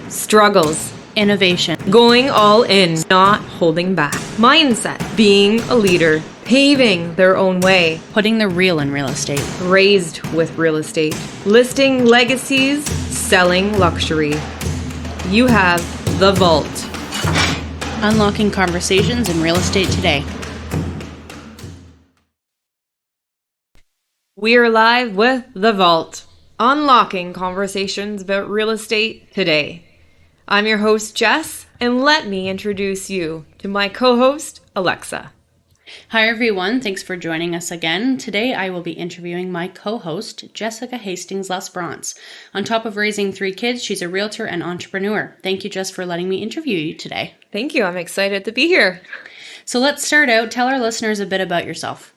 Struggles. Innovation. Going all in, not holding back. Mindset. Being a leader. Paving their own way. Putting the real in real estate. Raised with real estate. Listing legacies. Selling luxury. You have The Vault. Unlocking conversations in real estate today. We're live with The Vault. Unlocking conversations about real estate today. I'm your host, Jess, and let me introduce you to my co-host, Alexa. Hi, everyone. Thanks for joining us again. Today, I will be interviewing my co-host, Jessica Hastings Lesperance. On top of raising 3 kids, she's a realtor and entrepreneur. Thank you, Jess, for letting me interview you today. Thank you. I'm excited to be here. So let's start out. Tell our listeners a bit about yourself.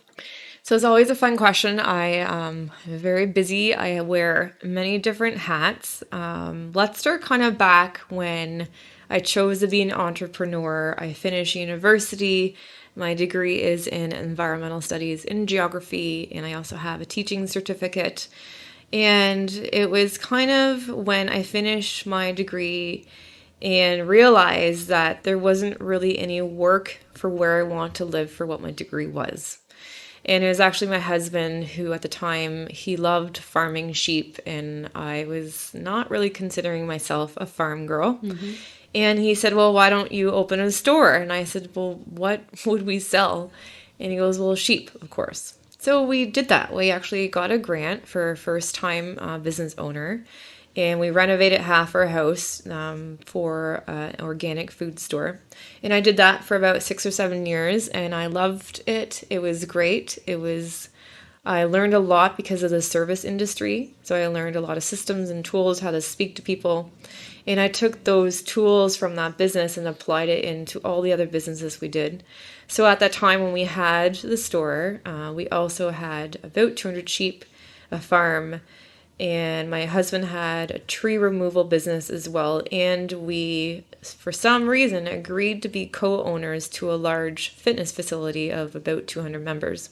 So it's always a fun question. I am very busy. I wear many different hats. Let's start kind of back when I chose to be an entrepreneur. I finished university. My degree is in environmental studies in geography, and I also have a teaching certificate. And it was kind of when I finished my degree and realized that there wasn't really any work for where I want to live for what my degree was. And it was actually my husband who at the time, he loved farming sheep, and I was not really considering myself a farm girl. Mm-hmm. And he said, well, why don't you open a store? And I said, well, what would we sell? And he goes, well, sheep, of course. So we did that. We actually got a grant for a first-time business owner, and we renovated half our house for an organic food store. And I did that for about 6 or 7 years, and I loved it. It was great. I learned a lot because of the service industry. So I learned a lot of systems and tools, how to speak to people. And I took those tools from that business and applied it into all the other businesses we did. So at that time when we had the store, we also had about 200 sheep, a farm, and my husband had a tree removal business as well. And we, for some reason, agreed to be co-owners to a large fitness facility of about 200 members.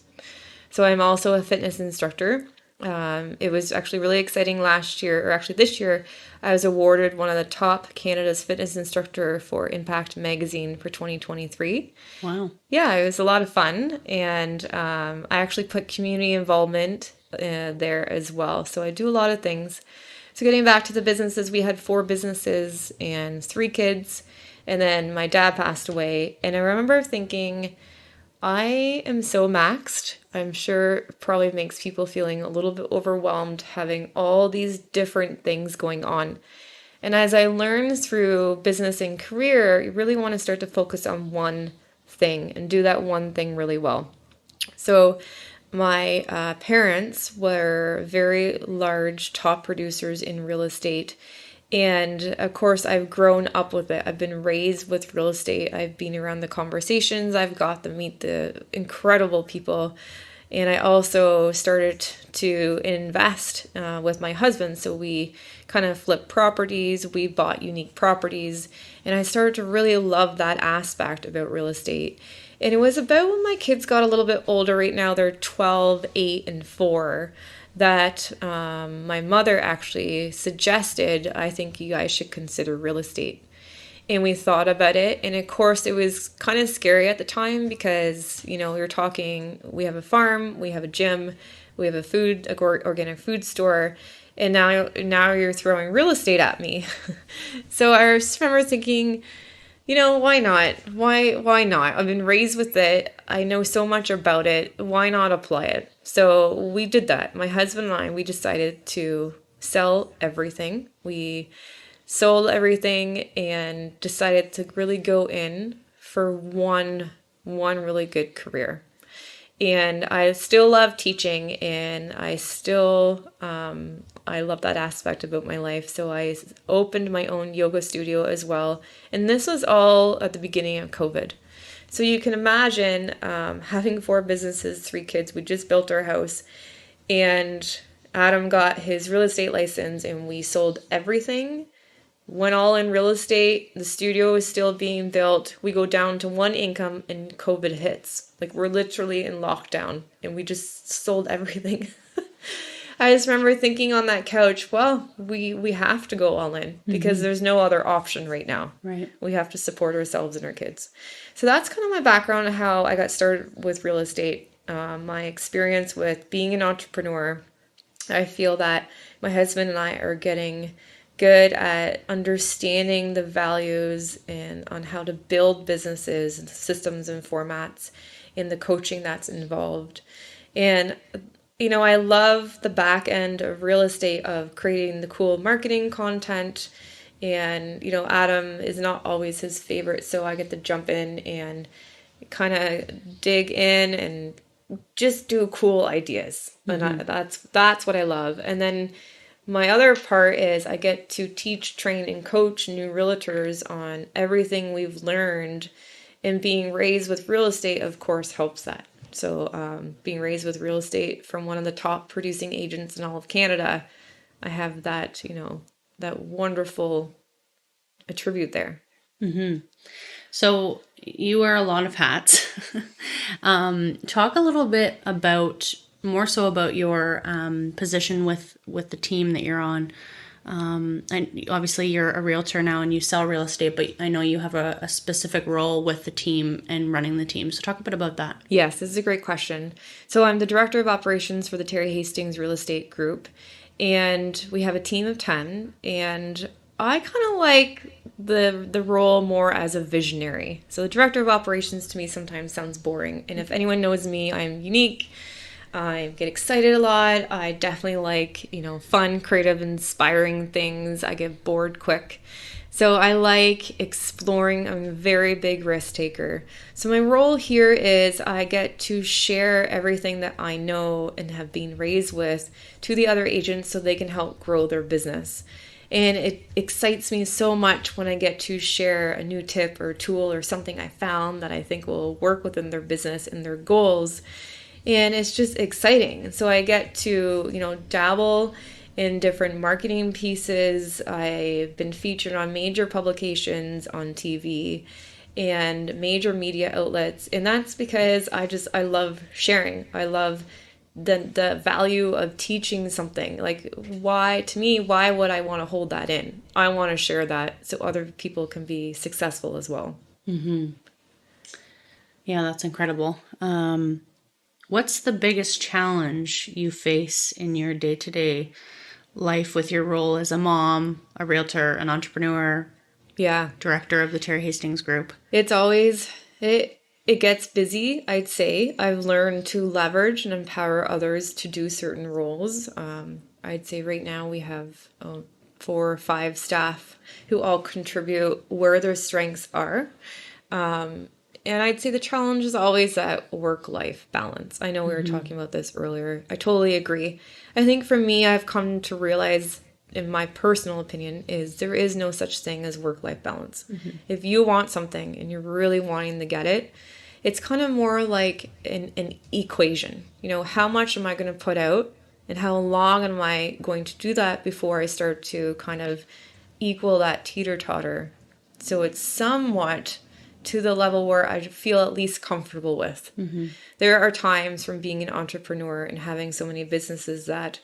So I'm also a fitness instructor. It was actually really exciting last year, or actually this year, I was awarded one of the top Canada's fitness instructor for Impact Magazine for 2023. Wow. Yeah, it was a lot of fun. And I actually put community involvement there as well. So I do a lot of things. So getting back to the businesses, we had 4 businesses and 3 kids. And then my dad passed away. And I remember thinking, I am so maxed. I'm sure it probably makes people feeling a little bit overwhelmed having all these different things going on. And as I learned through business and career, you really want to start to focus on one thing and do that one thing really well. So my parents were very large top producers in real estate. And of course, I've grown up with it. I've been raised with real estate. I've been around the conversations. I've got to meet the incredible people. And I also started to invest with my husband. So we kind of flipped properties. We bought unique properties. And I started to really love that aspect about real estate. And it was about when my kids got a little bit older. Right now, they're 12, 8, and 4. That my mother actually suggested, I think you guys should consider real estate. And we thought about it. And of course, it was kind of scary at the time because, we were talking, we have a farm, we have a gym, we have a organic food store. And now you're throwing real estate at me. So I just remember thinking, why not? Why not? I've been raised with it. I know so much about it. Why not apply it? So we did that. My husband and I, we decided to sell everything. We sold everything and decided to really go in for one really good career. And I still love teaching, and I still, I love that aspect about my life. So I opened my own yoga studio as well. And this was all at the beginning of COVID. So you can imagine having 4 businesses, 3 kids. We just built our house, and Adam got his real estate license, and we sold everything. Went all in real estate. The studio is still being built. We go down to 1 income and COVID hits. Like, we're literally in lockdown, and we just sold everything. I just remember thinking on that couch, well, we have to go all in because there's no other option right now. Right. We have to support ourselves and our kids. So that's kind of my background on how I got started with real estate. My experience with being an entrepreneur. I feel that my husband and I are getting good at understanding the values and on how to build businesses and systems and formats in the coaching that's involved. And I love the back end of real estate of creating the cool marketing content. And, Adam is not always his favorite, so I get to jump in and kind of dig in and just do cool ideas. And that's what I love. And then my other part is I get to teach, train, and coach new realtors on everything we've learned. And being raised with real estate, of course, helps that. So being raised with real estate from one of the top producing agents in all of Canada, I have that, that wonderful attribute there. So you wear a lot of hats. Talk a little bit more so about your position with the team that you're on. And obviously you're a realtor now and you sell real estate, but I know you have a specific role with the team and running the team. So talk a bit about that. Yes, this is a great question. So I'm the director of operations for the Terry Hastings Real Estate Group, and we have a team of 10, and I kind of like the role more as a visionary. So the director of operations to me sometimes sounds boring, and if anyone knows me, I'm unique. I get excited a lot. I definitely like, fun, creative, inspiring things. I get bored quick. So I like exploring. I'm a very big risk taker. So my role here is I get to share everything that I know and have been raised with to the other agents so they can help grow their business. And it excites me so much when I get to share a new tip or tool or something I found that I think will work within their business and their goals. And it's just exciting. And so I get to, dabble in different marketing pieces. I've been featured on major publications on TV and major media outlets. And that's because I love sharing. I love the value of teaching something. Like why would I want to hold that in? I want to share that so other people can be successful as well. Yeah, that's incredible. What's the biggest challenge you face in your day-to-day life with your role as a mom, a realtor, an entrepreneur, director of the Terry Hastings Group? It's always, it gets busy, I'd say. I've learned to leverage and empower others to do certain roles. I'd say right now we have 4 or 5 staff who all contribute where their strengths are. And I'd say the challenge is always that work-life balance. I know we were talking about this earlier. I totally agree. I think for me, I've come to realize, in my personal opinion, is there is no such thing as work-life balance. If you want something and you're really wanting to get it, it's kind of more like an equation. How much am I going to put out and how long am I going to do that before I start to kind of equal that teeter-totter? So it's somewhat to the level where I feel at least comfortable with. There are times from being an entrepreneur and having so many businesses that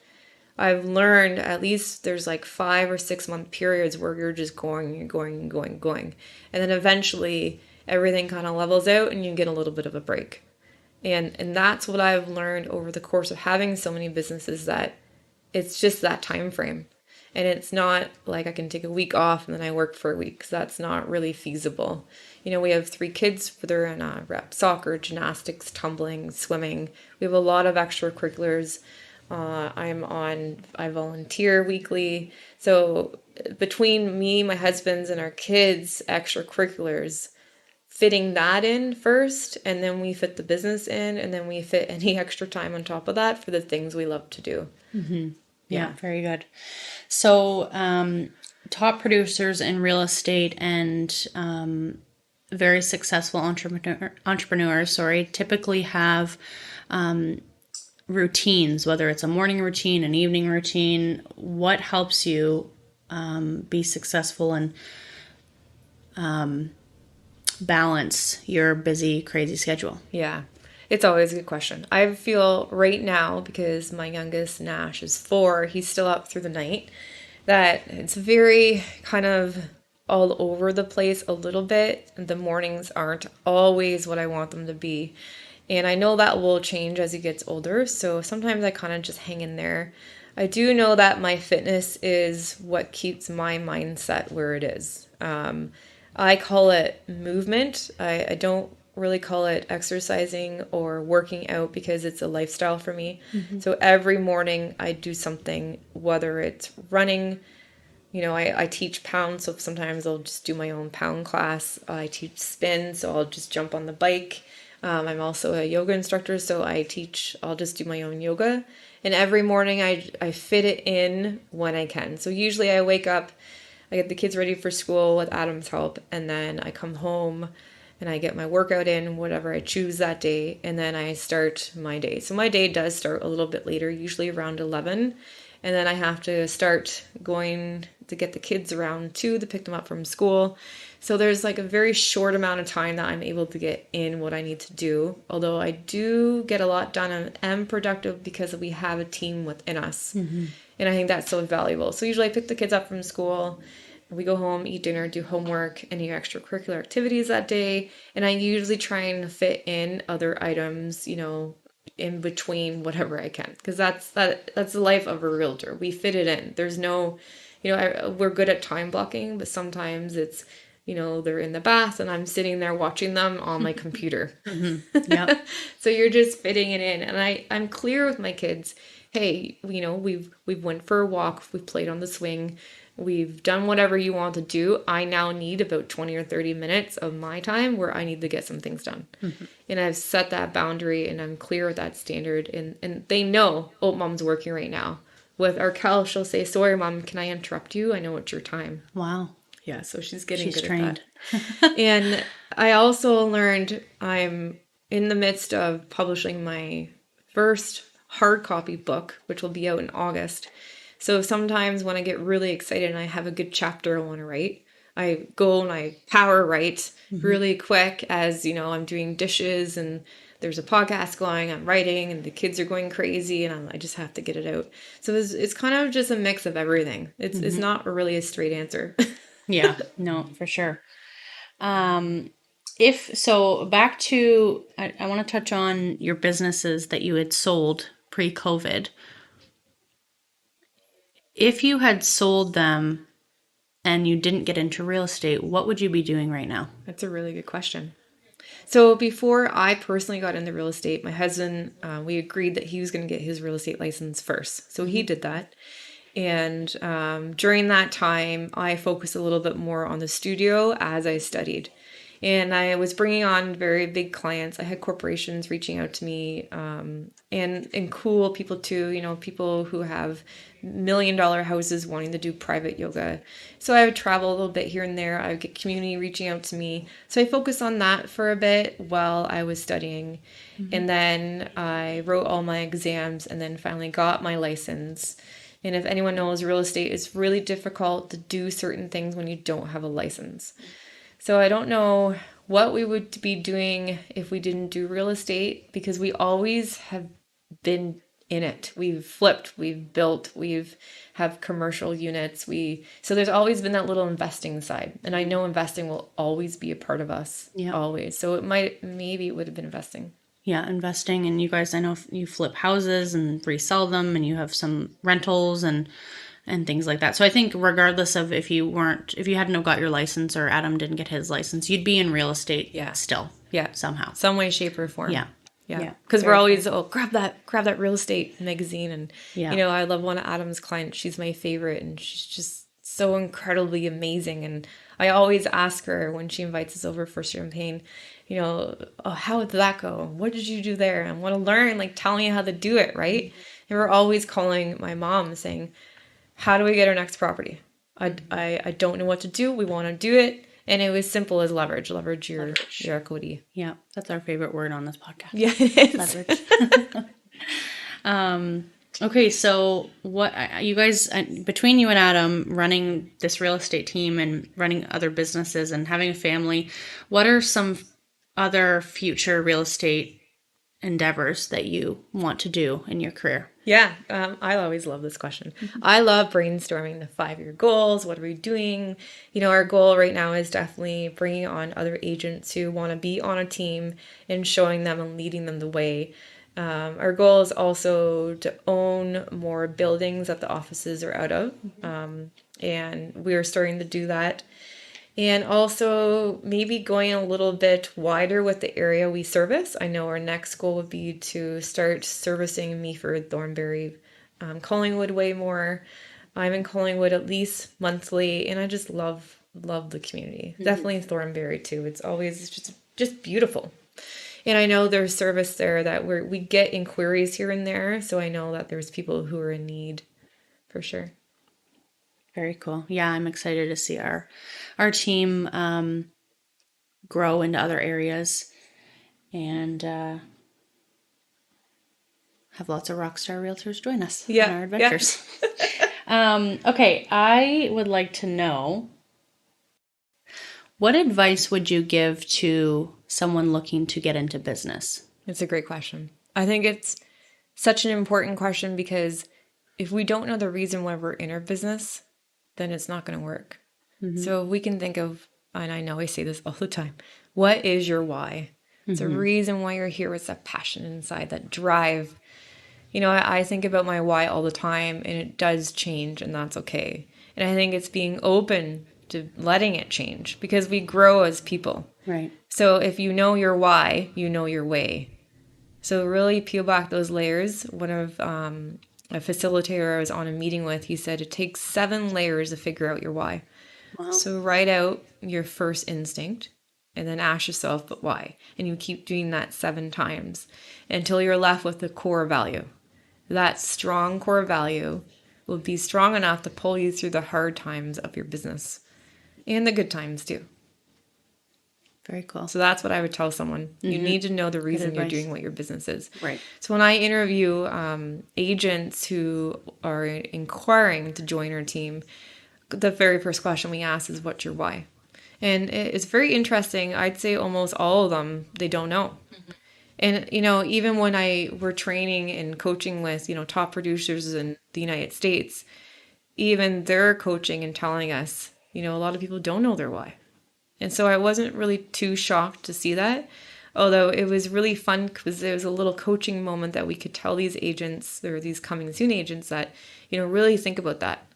I've learned at least there's like 5 or 6 month periods where you're just going. And then eventually everything kind of levels out and you get a little bit of a break. And that's what I've learned over the course of having so many businesses, that it's just that time frame. And it's not like I can take a week off and then I work for a week, because that's not really feasible. We have 3 kids. They're in rep, soccer, gymnastics, tumbling, swimming. We have a lot of extracurriculars. I volunteer weekly. So between me, my husband's, and our kids' extracurriculars, fitting that in first, and then we fit the business in, and then we fit any extra time on top of that for the things we love to do. Yeah, very good. So top producers in real estate and very successful entrepreneurs, typically have routines, whether it's a morning routine, an evening routine. What helps you be successful and balance your busy, crazy schedule? Yeah. It's always a good question. I feel right now, because my youngest Nash is 4, he's still up through the night, that it's very kind of all over the place a little bit. The mornings aren't always what I want them to be. And I know that will change as he gets older. So sometimes I kind of just hang in there. I do know that my fitness is what keeps my mindset where it is. I call it movement. I don't really call it exercising or working out because it's a lifestyle for me. So every morning I do something, whether it's running. I teach pound, so sometimes I'll just do my own pound class. I teach spin, so I'll just jump on the bike. I'm also a yoga instructor, so I'll just do my own yoga. And every morning I fit it in when I can. So usually I wake up, I get the kids ready for school with Adam's help, and then I come home and I get my workout in, whatever I choose that day, and then I start my day. So my day does start a little bit later, usually around 11, and then I have to start going to get the kids around 2 to pick them up from school. So there's like a very short amount of time that I'm able to get in what I need to do. Although I do get a lot done and am productive because we have a team within us. And I think that's so valuable. So usually I pick the kids up from school. We go home, eat dinner, do homework, any extracurricular activities that day. And I usually try and fit in other items, in between whatever I can. Because that's the life of a realtor. We fit it in. There's no, we're good at time blocking, but sometimes it's, they're in the bath and I'm sitting there watching them on my computer. Yep. So you're just fitting it in. And I'm clear with my kids. Hey, we've went for a walk. We've played on the swing. We've done whatever you want to do. I now need about 20 or 30 minutes of my time where I need to get some things done. And I've set that boundary and I'm clear with that standard. And they know, oh, mom's working right now. With Arkel, she'll say, sorry, mom, can I interrupt you? I know it's your time. Wow. Yeah, so she's getting She's good trained. at that. And I also learned I'm in the midst of publishing my first hard copy book, which will be out in August. So sometimes when I get really excited and I have a good chapter I want to write, I go and I power write really quick as, I'm doing dishes and there's a podcast going, I'm writing and the kids are going crazy and I just have to get it out. So it's kind of just a mix of everything. It's not really a straight answer. Yeah, no, for sure. If so, back to, I want to touch on your businesses that you had sold pre-COVID. If you had sold them and you didn't get into real estate, what would you be doing right now? That's a really good question. So before I personally got into real estate, my husband, we agreed that he was going to get his real estate license first. So he did that. And during that time, I focused a little bit more on the studio as I studied. And I was bringing on very big clients. I had corporations reaching out to me and cool people too, people who have $1 million houses wanting to do private yoga. So I would travel a little bit here and there. I would get community reaching out to me. So I focused on that for a bit while I was studying. And then I wrote all my exams and then finally got my license. And if anyone knows, real estate is really difficult to do certain things when you don't have a license. So I don't know what we would be doing if we didn't do real estate because we always have been in it. We've flipped, we've built, we've have commercial units. So there's always been that little investing side. And I know investing will always be a part of us. Yeah. Always. So maybe it would have been investing. Yeah, investing. And you guys, I know you flip houses and resell them and you have some rentals and things like that. So I think regardless of if you hadn't have got your license or Adam didn't get his license, you'd be in real estate still. Yeah. Somehow. Some way, shape, or form. Yeah. Yeah. Because we're always, grab that real estate magazine. And, I love one of Adam's clients. She's my favorite and she's just so incredibly amazing. And I always ask her when she invites us over for champagne, how did that go? What did you do there? I want to learn, tell me how to do it, right? And we're always calling my mom saying, how do we get our next property? I don't know what to do. We want to do it. And it was simple as leverage your equity. Yeah, that's our favorite word on this podcast. Yeah, it is. Leverage. Okay, so what you guys, between you and Adam, running this real estate team and running other businesses and having a family, what are some other future real estate endeavors that you want to do in your career? Yeah, I always love this question. I love brainstorming the 5-year goals. What are we doing? Our goal right now is definitely bringing on other agents who want to be on a team and showing them and leading them the way. Our goal is also to own more buildings that the offices are out of. And we are starting to do that. And also maybe going a little bit wider with the area we service. I know our next goal would be to start servicing Meaford, Thornbury, Collingwood way more. I'm in Collingwood at least monthly, and I just love the community. Definitely Thornbury too. It's always just beautiful. And I know there's service there that we get inquiries here and there, so I know that there's people who are in need for sure. Very cool. Yeah, I'm excited to see our team grow into other areas and have lots of rockstar realtors join us in our adventures. Okay, I would like to know, what advice would you give to someone looking to get into business? It's a great question. I think it's such an important question because if we don't know the reason why we're in our business, then it's not going to work. So we can think of, and I know I say this all the time, what is your why? It's a reason why you're here. It's that passion inside, that drive. I think about my why all the time, and it does change, and that's okay. And I think it's being open to letting it change because we grow as people. Right. So if you know your why, you know your way. So really peel back those layers. One of a facilitator I was on a meeting with, he said it takes 7 layers to figure out your why. Wow. So write out your first instinct and then ask yourself, but why? And you keep doing that 7 times until you're left with the core value. That strong core value will be strong enough to pull you through the hard times of your business and the good times too. Very cool. So that's what I would tell someone. You need to know the reason you're doing what your business is. Right. So when I interview agents who are inquiring to join our team, the very first question we ask is, what's your why? And it's very interesting. I'd say almost all of them, they don't know. And, even when we're training and coaching with, top producers in the United States, even they're coaching and telling us, a lot of people don't know their why. And so I wasn't really too shocked to see that, although it was really fun because there was a little coaching moment that we could tell these agents, or these coming soon agents, that, really think about that.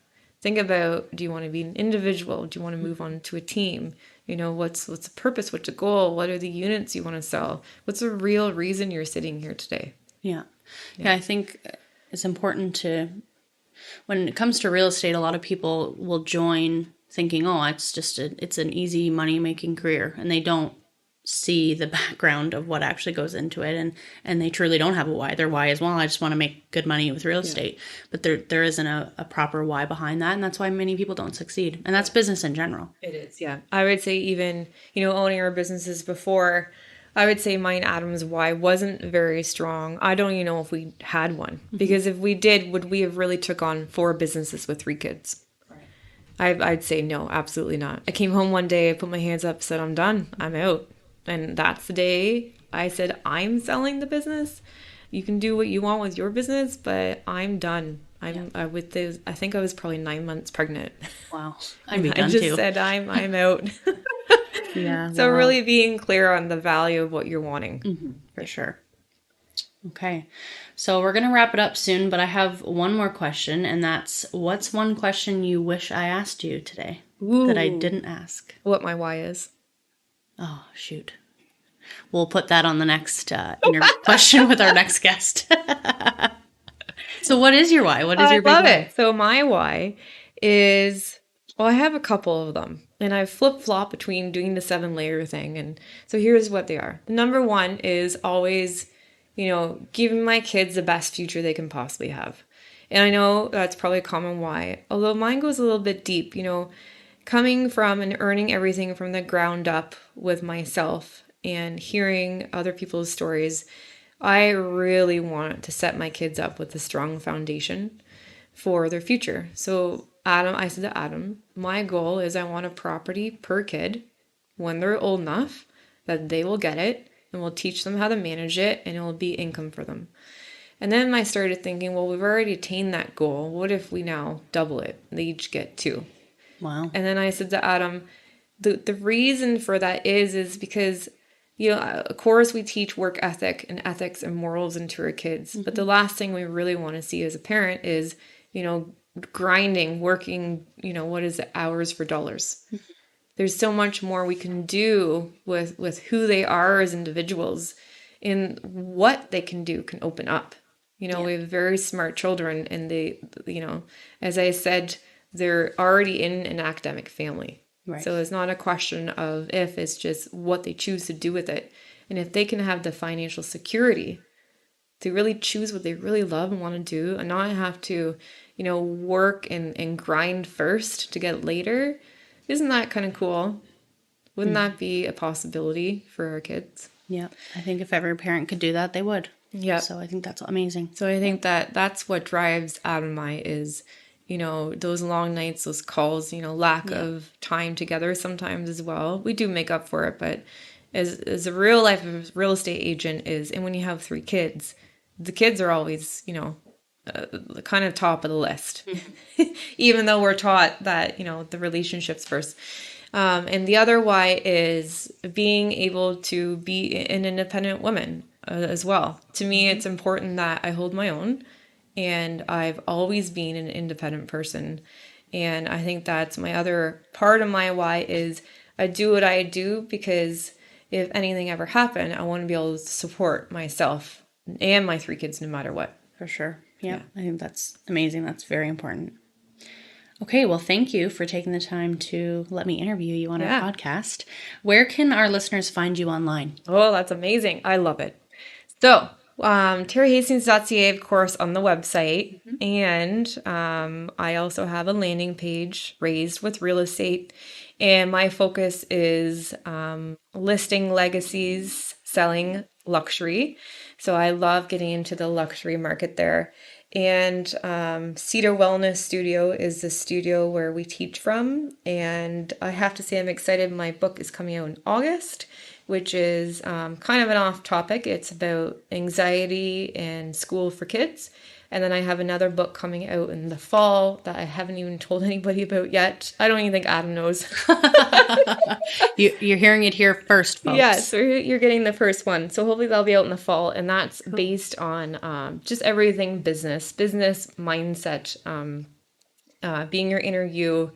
Think about, do you want to be an individual? Do you want to move on to a team? What's the purpose? What's the goal? What are the units you want to sell? What's the real reason you're sitting here today? Yeah, I think it's important to, when it comes to real estate, a lot of people will join thinking, oh, it's an easy money-making career, and they don't see the background of what actually goes into it, and they truly don't have a why. Their why is, well, I just want to make good money with real estate, but there isn't a proper why behind that, and that's why many people don't succeed, and that's business in general. It is, yeah. I would say even, owning our businesses before, I would say mine, Adam's why wasn't very strong. I don't even know if we had one, because if we did, would we have really took on 4 businesses with 3 kids? I'd say no, absolutely not. I came home one day, I put my hands up, said, I'm done, I'm out. And that's the day I said, I'm selling the business. You can do what you want with your business, but I'm done. I think I was probably 9 months pregnant. Wow. I'd be done I just too. said, I'm out. Yeah. So really being clear on the value of what you're wanting. For sure. Okay. So we're going to wrap it up soon, but I have one more question, and that's, what's one question you wish I asked you today that I didn't ask? What my why is. Oh, shoot. We'll put that on the next interview question with our next guest. So what is your why? What is your big love why? it. So my why is, well, I have a couple of them, and I flip-flop between doing the 7-layer thing. And so here's what they are. Number 1 is always, giving my kids the best future they can possibly have. And I know that's probably a common why, although mine goes a little bit deep, coming from and earning everything from the ground up with myself and hearing other people's stories. I really want to set my kids up with a strong foundation for their future. So I said to Adam, my goal is I want a property per kid when they're old enough that they will get it and we'll teach them how to manage it, and it will be income for them. And then I started thinking, well, we've already attained that goal. What if we now double it? They each get 2. Wow. And then I said to Adam, the reason for that is because, of course we teach work ethic and ethics and morals into our kids. But the last thing we really want to see as a parent is, grinding, working, what is it, hours for dollars. There's so much more we can do with who they are as individuals, and what they can do can open up. We have very smart children, and they, as I said, they're already in an academic family. Right. So it's not a question of if, it's just what they choose to do with it. And if they can have the financial security to really choose what they really love and want to do, and not have to, work and grind first to get later, isn't that kind of cool? Wouldn't that be a possibility for our kids? Yeah. I think if every parent could do that, they would. Yeah. So I think that's amazing. So I think that's what drives Adam and I is, those long nights, those calls, lack of time together sometimes as well. We do make up for it, but as a real life real estate agent is, and when you have 3 kids, the kids are always, the kind of top of the list, even though we're taught that, the relationships first. And the other why is being able to be an independent woman as well. To me, it's important that I hold my own, and I've always been an independent person. And I think that's my other part of my why is I do what I do because if anything ever happened, I want to be able to support myself and my 3 kids no matter what. For sure. Yeah. I think that's amazing. That's very important. Okay, well, thank you for taking the time to let me interview you on our podcast. Where can our listeners find you online? Oh, that's amazing. I love it. So, terryhastings.ca, of course, on the website. And I also have a landing page, Raised with Real Estate. And my focus is listing legacies, selling luxury. So I love getting into the luxury market there. And Cedar Wellness Studio is the studio where we teach from. And I have to say I'm excited. My book is coming out in August, which is kind of an off topic. It's about anxiety and school for kids. And then I have another book coming out in the fall that I haven't even told anybody about yet. I don't even think Adam knows. You're hearing it here first, folks. Yes, so you're getting the first one. So hopefully that'll be out in the fall. And that's based on just everything business mindset, being your inner you,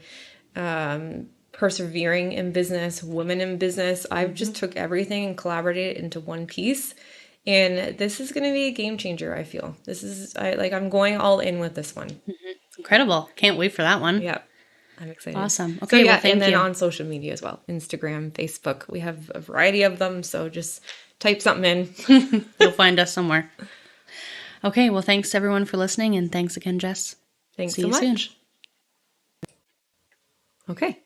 persevering in business, women in business. I've just took everything and collaborated it into one piece. And this is going to be a game changer, I feel. I'm going all in with this one. Incredible. Can't wait for that one. Yeah. I'm excited. Awesome. Okay, so, well, thank and then you. on social media as well. Instagram, Facebook. We have a variety of them. So just type something in. You'll find us somewhere. Okay, well, thanks everyone for listening. And thanks again, Jess. Thanks See so you much. soon. Okay.